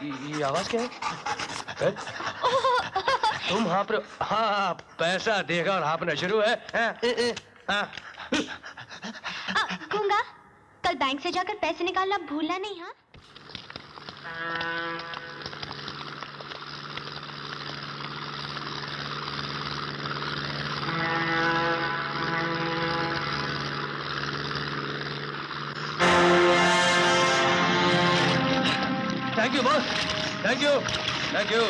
ये आवाज क्या है? तुम हाँप रहे हो? हाँ, पैसा देगा और हाँपना शुरू है। गूंगा, कल बैंक से जाकर पैसे निकालना भूलना नहीं। हाँ, thank you boss, thank you, thank you.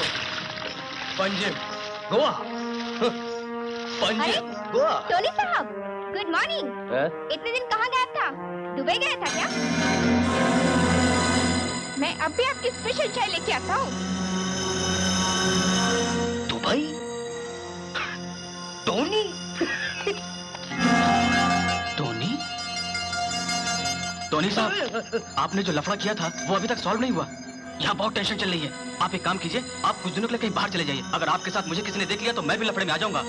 Panjim, Goa, Panjim, Goa. Tony साहब, गुड मॉर्निंग। इतने दिन कहाँ गायब था? दुबई गया था क्या? मैं अब भी आपकी स्पेशल चाय लेके आता हूँ। दुबई? टोनी? टोनी? टोनी साहब, आपने जो लफड़ा किया था वो अभी तक सॉल्व नहीं हुआ। यहाँ बहुत टेंशन चल रही है। आप एक काम कीजिए, आप कुछ दिनों के लिए कहीं बाहर चले जाइए। अगर आपके साथ मुझे किसी ने देख लिया तो मैं भी लफड़े में आ जाऊंगा।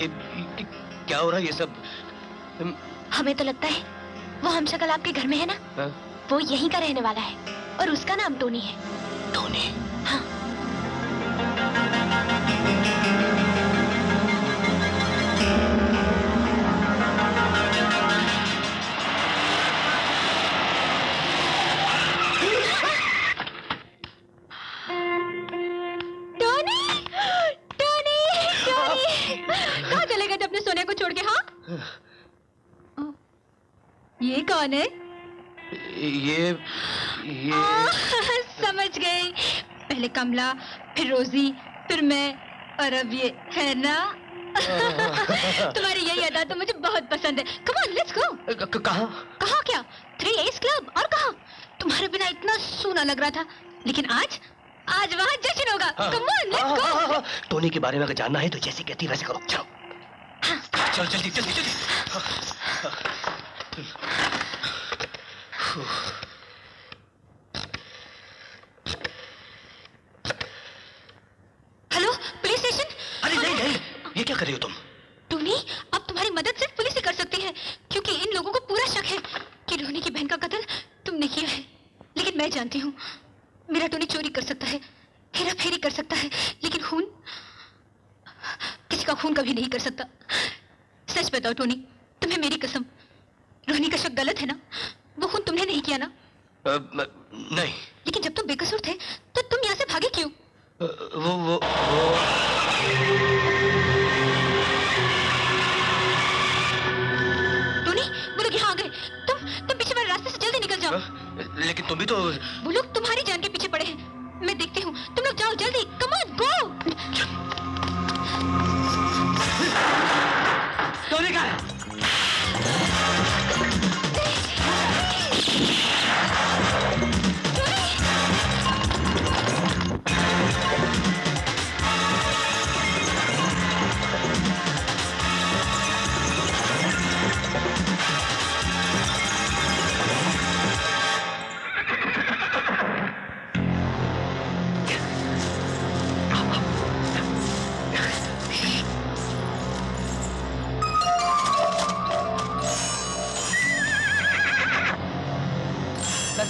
ये क्या हो रहा है ये सब? हमें तो लगता है वो हमशक्ल आपके घर में है ना? हा? वो यहीं का रहने वाला है और उसका नाम टोनी है। टोनी? हाँ। कहाँ चले गए थे अपने सोने को छोड़ के? हाँ, ये कौन है? ये समझ गई। पहले कमला, फिर रोजी, फिर मैं, और अब ये है ना? तुम्हारी यही अदा तो मुझे बहुत पसंद है। Come on, let's go. कहाँ? कहाँ क्या? 3 A's क्लब। और कहाँ? तुम्हारे बिना इतना सूना लग रहा था, लेकिन आज वहाँ जश्न होगा। Come on, let's go. Tony के बारे में अगर जानना है तो जैसे कहती वैसे करो। चलो। चलो जल्दी जल्दी जल्दी। Hello, police station? अरे नहीं नहीं, ये क्या कर रही हो तुम? टोनी, अब तुम्हारी मदद सिर्फ पुलिस ही कर सकती है, क्योंकि इन लोगों को पूरा शक है कि रोनी की बहन का कत्ल तुमने किया है। लेकिन मैं जानती हूँ, मेरा टोनी चोरी कर सकता है, हेरा फेरी कर सकता है, लेकिन खून, किसी का खून कभी नहीं कर सकता। सच बताओ टोनी, तुम्हें मेरी कसम, रोनी का शक गलत है ना? वो खून तुमने नहीं किया ना? नहीं। लेकिन जब तुम बेकसूर थे तो तुम यहाँ से भागे क्यों? वो टोनी, वो लोग यहाँ आ गए। तुम पीछे वाले रास्ते से जल्दी निकल जाओ। लेकिन तुम भी तो। वो लोग तुम्हारी जान के पीछे पड़े हैं। मैं देखती हूँ, तुम लोग जाओ जल्दी। Come on, go. टोनी कहाँ है?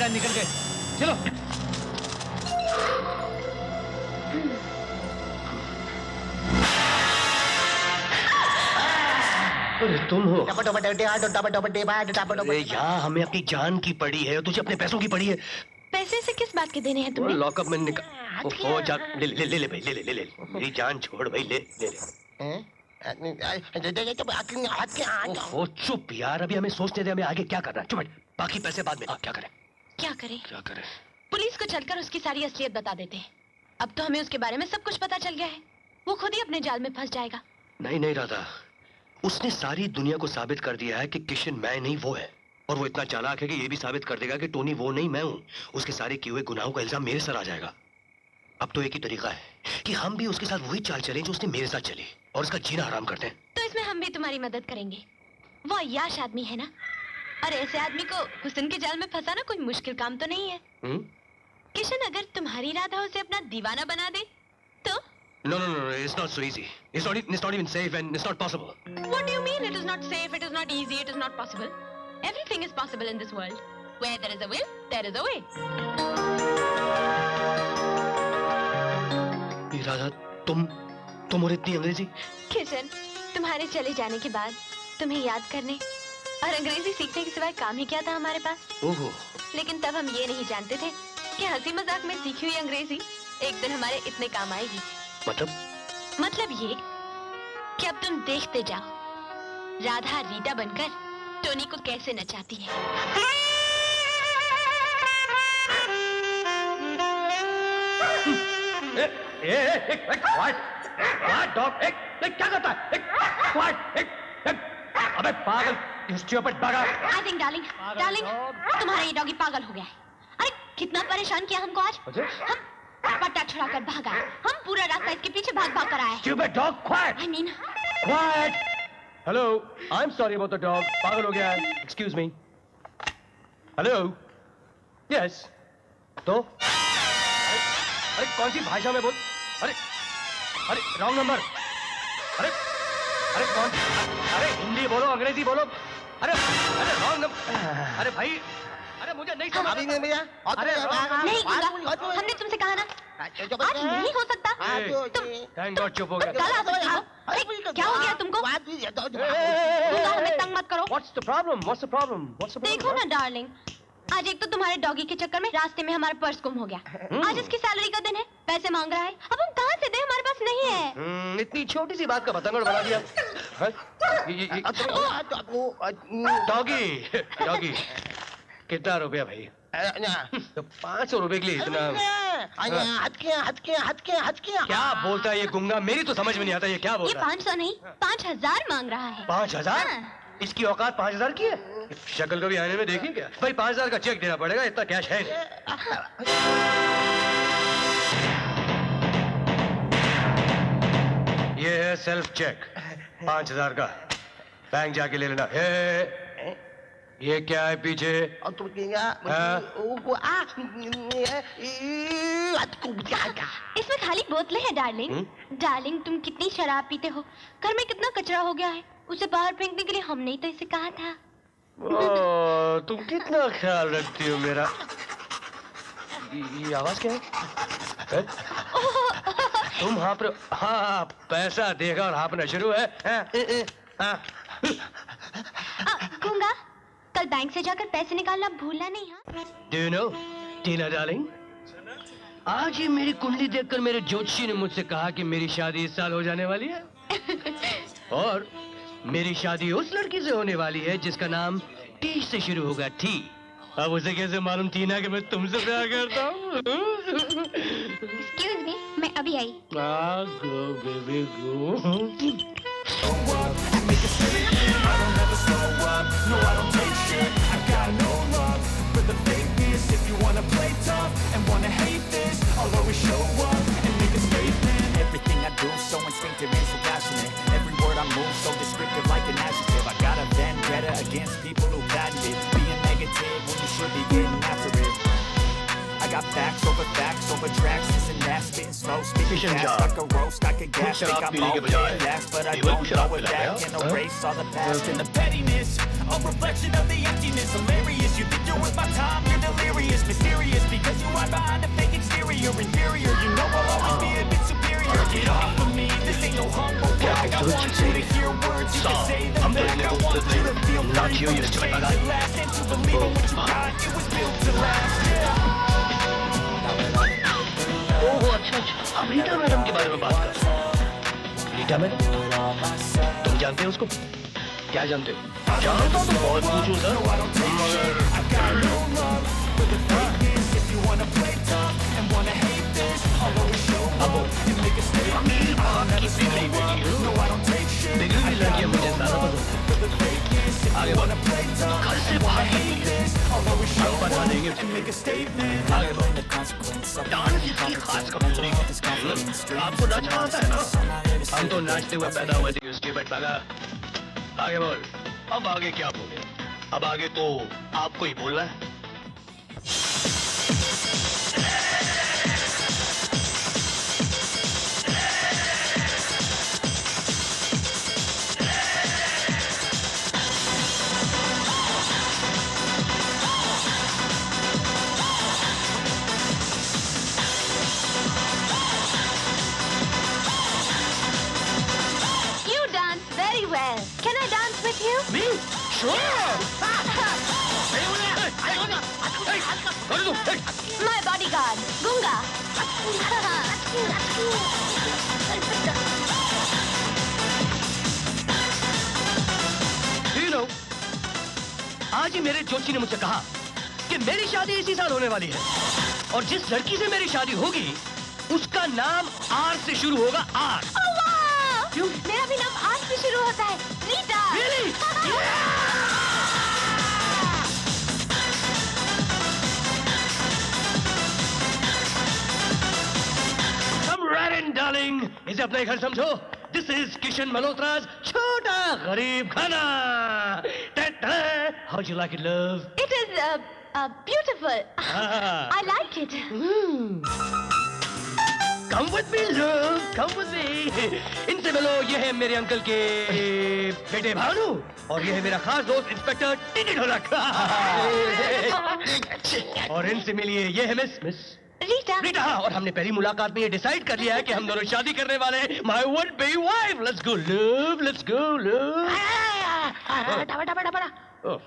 निकल गए। चलो। अरे तुम हो? अरे यहाँ हमें अपनी जान की पड़ी है, तुझे अपने पैसों की पड़ी है। पैसे से किस बात के देने हैं तुम्हें? लॉकअप में निकाल। ओहो, जा ले ले ले ले भाई, ले ले ले ले। मेरी जान छोड़ भाई, ले ले ले। ओहो चुप यार, अभी हमें सोचने दे हमें आगे क्या करना है। चुप, बाकी पैसे बाद में। क्या करें? क्या करें? क्या करें? पुलिस को चलकर उसकी सारी असलियत बता देते हैं। अब तो हमें उसके बारे में सब कुछ पता चल गया है। वो खुद ही अपने जाल में फंस जाएगा। नहीं नहीं राधा, उसने सारी दुनिया को साबित कर दिया है कि किशन मैं नहीं वो है, और वो इतना चालाक है कि ये भी साबित कर देगा कि टोनी वो नहीं मैं हूँ। उसके सारे किए हुए गुनाहों का इल्जाम मेरे सर आ जाएगा। अब तो एक ही तरीका है कि हम भी उसके साथ वही चाल चलें जो उसने मेरे साथ चली, और उसका जीना हराम कर दें। तो इसमें हम भी तुम्हारी मदद करेंगे। वो अय्याश आदमी है ना, और ऐसे आदमी को हुस्न के जाल में फंसाना कोई मुश्किल काम तो नहीं है। किशन अगर तुम्हारी राधा उसे अपना दीवाना बना दे तो? No, no, no, no, it's not so easy. It's not even safe and it's not possible. What do you mean it is not safe, it is not easy, it is not possible? Everything is possible in this world. Where there is a will, there is a way. Radha, तुम और इतनी अंग्रेजी? किशन, तुम्हारे चले जाने के बाद तुम्हें याद करने और अंग्रेजी सीखने के सिवाय काम ही क्या था हमारे पास। ओहो। लेकिन तब हम ये नहीं जानते थे कि हंसी मजाक में सीखी हुई अंग्रेजी एक दिन हमारे इतने काम आएगी। मतलब ये कि अब तुम देखते जाओ राधा रीटा बनकर टोनी को कैसे नचाती है। क्या करता है? अबे पागल, स्टूपिड बगा। I think darling, तुम्हारा ये डॉगी पागल हो गया है। अरे कितना परेशान किया हमको आज। हम पट्टा छुड़ाकर भागा, हम पूरा रास्ता इसके पीछे भाग कर आए। Stupid dog, quiet. I mean, quiet. Hello, I'm sorry about the dog. पागल हो गया है। Excuse me. Hello. Yes. तो? अरे कौन सी भाषा में बोल? अरे रॉन्ग नंबर। अरे कौन? अरे हिंदी बोलो, अंग्रेजी बोलो। अरे रॉन्ग नंबर। अरे भाई, अरे मुझे नहीं समझ। अभी नहीं भैया। नहीं गुंगा, हमने तुमसे कहा ना आज नहीं हो सकता। थैंक गॉड चुप हो गया। कल आ सकती हो। क्या हो गया तुमको? गुंगा हमें तंग मत करो। What's the problem? देखो ना डार्लिंग, आज एक तो तुम्हारे डॉगी के चक्कर में रास्ते में हमारा पर्स गुम हो गया। आज इसकी सैलरी का दिन है, पैसे मांग रहा है। अब हम कहाँ से दें, हमारे पास नहीं है। इतनी छोटी सी बात का पतंगड़ बना दिया। डॉगी कितना रुपया भाई? तो 500 रुपए के लिए इतना? क्या बोलता है ये गुंगा? मेरी तो समझ में नहीं आता ये क्या बोल ये रहा है। 500 नहीं 5000 मांग रहा है। 5000? इसकी औकात 5000 की है? शक्ल कभी आने में देखी क्या? भाई 5000 का चेक देना पड़ेगा, इतना कैश है नहीं। ये है सेल्फ चेक 5000 का, बैंक जाके ले लेना। ये क्या है पीछे? इसमें खाली बोतलें हैं डार्लिंग। डार्लिंग तुम कितनी शराब पीते हो, घर में कितना कचरा हो गया है, उसे बाहर फेंकने के लिए हमने ही तो इसे कहा था। तुम कितना ख्याल रखती हो मेरा। ये आवाज क्या है? तुम हाँप रहे हो? हाँ, पैसा देगा और हाँपना शुरू है। गूंगा, कल बैंक से जाकर पैसे निकालना भूलना नहीं। हाँ Do you know, Tina darling, आज ही मेरी कुंडली देखकर मेरे ज्योतिषी ने मुझसे कहा कि मेरी शादी इस साल हो जाने वाली है। और मेरी शादी उस लड़की से होने वाली है जिसका नाम टी से शुरू होगा, टी। अब उसे कैसे मालूम टीना कि मैं तुमसे प्यार करता हूँ? Excuse me, मैं अभी आई। Go, baby, go. I don't ever slow up, no I don't take shit. I got no love for the fakeness. If you wanna play tough and wanna hate this, I'll always show up and make a statement. Everything I do so instinctive and so passionate. Every word I move so descriptive like an adjective. I got a vendetta against people who patent it. Being negative when you should be getting after it. I got facts over tracks, this and that, spitting slow, speaking fast, like a roast, I could gas, think I'm all last, but I don't know if that can erase all the past and the pettiness, a reflection of the emptiness, hilarious, you think you're worth my time, you're delirious, mysterious, because you hide behind a fake exterior, inferior, you know I'll always be a bit superior, get off of me, this ain't no humble brag, I want you to hear words, you can say them back, I want you to feel free from the chains that last, and to believe in what you got, it was built to last, yeah. ओह अच्छा, अब Rita madam के बारे में बात कर। Rita madam, तुम जानते हो उसको? क्या जानते हो? जानता तो बहुत पूछूं सर, बिगड़ी लड़कियां मुझे ज्यादा पसंद है। आगे बढ़ो, घर से बाहर हम बता देंगे। आगे बढ़ो, डांस इसकी खास कमजोरी है। आपको नाचना आता है ना? हम तो नाचते हुए पैदा हुए थे, स्टूपिड बगा। आगे बोल। अब आगे क्या बोले? अब आगे तो आपको ही बोलना है। you? Me? Sure. My bodyguard, Gunga. You know, आज ही मेरे जोशी ने मुझसे कहा कि मेरी शादी इसी साल होने वाली है और जिस लड़की से मेरी शादी होगी उसका नाम आर से शुरू होगा। आर। Oh, wow! क्यों? मेरा भी नाम आर से शुरू होता है, Rita. Really? Come right in, darling. इसे अपना घर समझो। This is किशन मल्होत्रा's छोटा गरीब खाना। How'd you like it, love? It is beautiful. Ah. I like it. Come with me, love. Come with me. इनसे मिलो, ये है मेरे अंकल के बेटे भानु और ये है मेरा खास दोस्त इंस्पेक्टर टीटी ढोलक। और इनसे मिलिए, ये है मिस रीटा। रीटा। हाँ, और हमने पहली मुलाकात में ये डिसाइड कर लिया है कि हम दोनों शादी करने वाले हैं। My would be wife. Let's go, love. Let's go, love. Oh.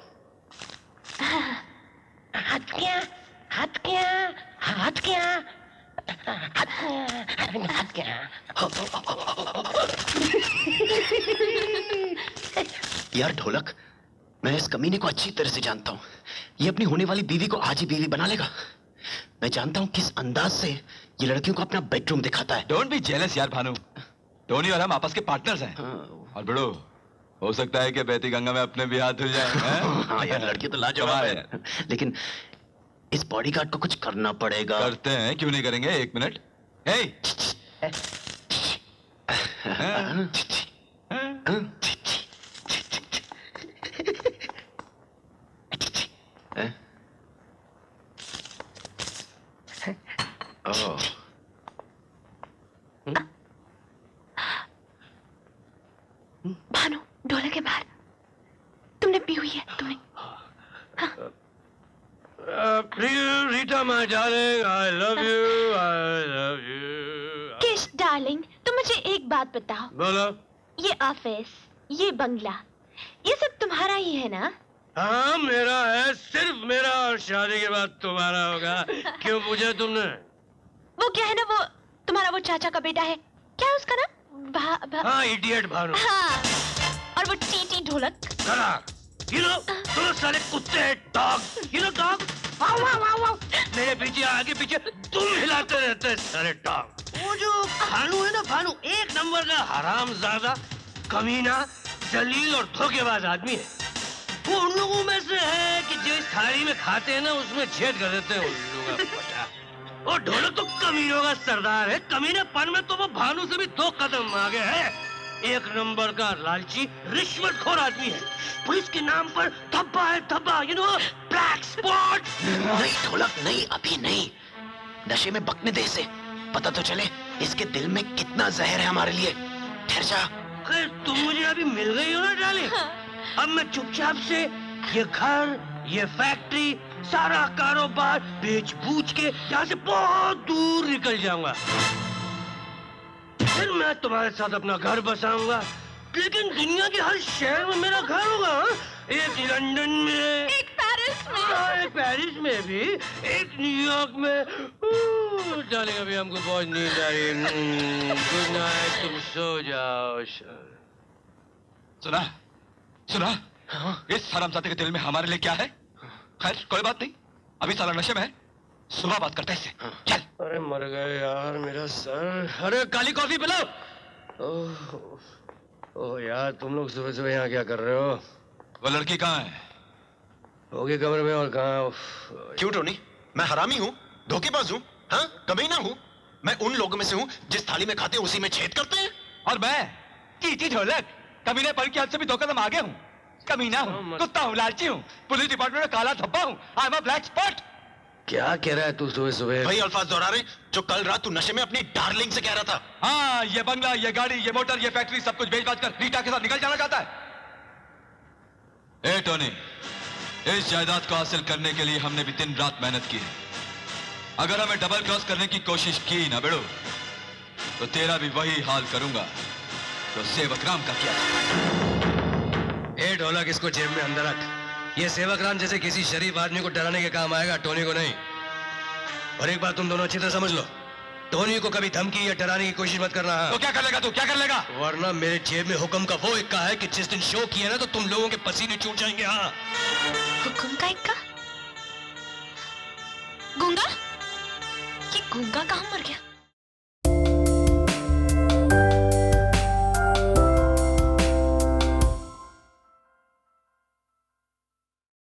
यार ढोलक, मैं इस कमीने को अच्छी तरह से जानता हूँ। ये अपनी होने वाली बीवी को आज ही बीवी बना लेगा। मैं जानता हूँ किस अंदाज से ये लड़कियों को अपना बेडरूम दिखाता है। डोंट बी जेलस यार भानु। टोनी और हम आपस के पार्टनर्स हैं। और बड़ो, हो सकता है कि बहती गंगा में अपने भी हाथ धुल जाए। हाँ यार, लड़की तो लाजवाब है, लेकिन इस बॉडीगार्ड को कुछ करना पड़ेगा। करते हैं, क्यों नहीं करेंगे। एक मिनट। हे, भानु, ढोलक के बाहर। तुमने पी हुई है, तुमने। Rita, my darling, I love you, I love you. किश डार्लिंग, तुम मुझे एक बात बताओ। बोलो। ये ऑफिस, ये बंगला, ये सब तुम्हारा ही है ना? हाँ, मेरा है, सिर्फ मेरा, और शादी के बाद तुम्हारा होगा। क्यों पूछा तुमने? वो क्या है ना, वो तुम्हारा वो चाचा का बेटा है, क्या है उसका नाम? हाँ, इडियट भानु। हाँ, और वो टीटी ढोलक। करा। You know, तुम साले कुत्ते हैं, dog. You know, dog. Wow wow wow wow. मेरे पीछे आगे पीछे तुम हिलाते रहते हैं, साले डॉग। वो जो भानु है ना, भानु एक नंबर का हरामजादा, कमीना, जलील और धोखेबाज आदमी है। वो उन लोगों में से है कि जो इस थाली में खाते हैं ना, उसमें छेद कर देते हैं उल्लू का पटा। और ढोलक तो कमीनों का सरदार है। कमीनेपन में तो वो भानु से भी 2 कदम आगे है। एक नंबर का लालची, रिश्वतखोर आदमी है। पुलिस के नाम पर धब्बा है, धब्बा। You know, black spot. नहीं ढोलक, नहीं, अभी नहीं। नशे में बकने दे इसे, पता तो चले इसके दिल में कितना जहर है हमारे लिए। ठहर जा। खैर, तुम मुझे अभी मिल गई हो ना डार्लिंग। अब मैं चुपचाप से ये घर, ये फैक्ट्री, सारा कारोबार बेच बूझ के यहाँ से बहुत दूर निकल जाऊंगा। फिर मैं तुम्हारे साथ अपना घर बसाऊंगा, लेकिन दुनिया के हर शहर में मेरा घर होगा। एक लंदन में, एक पेरिस में, एक पेरिस में भी, एक न्यूयॉर्क में। डार्लिंग, अभी हमको बहुत नींद आ रही है। गुड नाइट, तुम सो जाओ। सुना सुना, इस हरामजादे के दिल में हमारे लिए क्या है। खैर, कोई बात नहीं, अभी साला नशे में है, सुबह बात करते हैं इससे। चल। अरे मर गए यार, मेरा सर। अरे काली कॉफी पिलाओ। ओह यार, तुम लोग सुबह सुबह यहाँ क्या कर रहे हो? वो लड़की कहाँ है? होगी कमरे में, और कहाँ? क्यों टोनी, मैं हरामी हूँ, धोखेबाज हूँ, हाँ, कमीना हूँ। मैं उन लोगों में से हूँ जिस थाली में खाते हैं उसी में छेद करते हैं। और मैं टीटी ढोलक, कमीने पर की हद से भी 2 कदम आगे हूँ। कमीना हूँ, कुत्ता हूँ, लालची हूँ, पुलिस डिपार्टमेंट में काला धब्बा हूँ। I am a black spot. क्या कह रहा है तू सुबह सुबह? वही अल्फाज दोहरा रहे जो कल रात तू नशे में अपनी डार्लिंग से कह रहा था। हाँ, ये बंगला, ये गाड़ी, ये मोटर, ये फैक्ट्री, सब कुछ बेच बाच कर रीटा के साथ निकल जाना चाहता है। ए टोनी, इस जायदाद को हासिल करने के लिए हमने भी दिन रात मेहनत की है। अगर हमें डबल क्रॉस करने की कोशिश की ना बेड़ो, तो तेरा भी वही हाल करूंगा तो सेवक राम का किया था। ए ढोलक, इसको जेब में अंदर रख। ये सेवक राम जैसे किसी शरीफ आदमी को डराने के काम आएगा, टोनी को नहीं। और एक बात तुम दोनों अच्छी तरह समझ लो, टोनी को कभी धमकी या डराने की कोशिश मत करना। तो क्या कर लेगा तू, क्या कर लेगा? वरना मेरे जेब में हुक्म का वो इक्का है कि जिस दिन शो किया ना तो तुम लोगों के पसीने छूट जाएंगे। हाँ, हुक्म का इक्का? गूंगा? ये गूंगा कहाँ मर गया?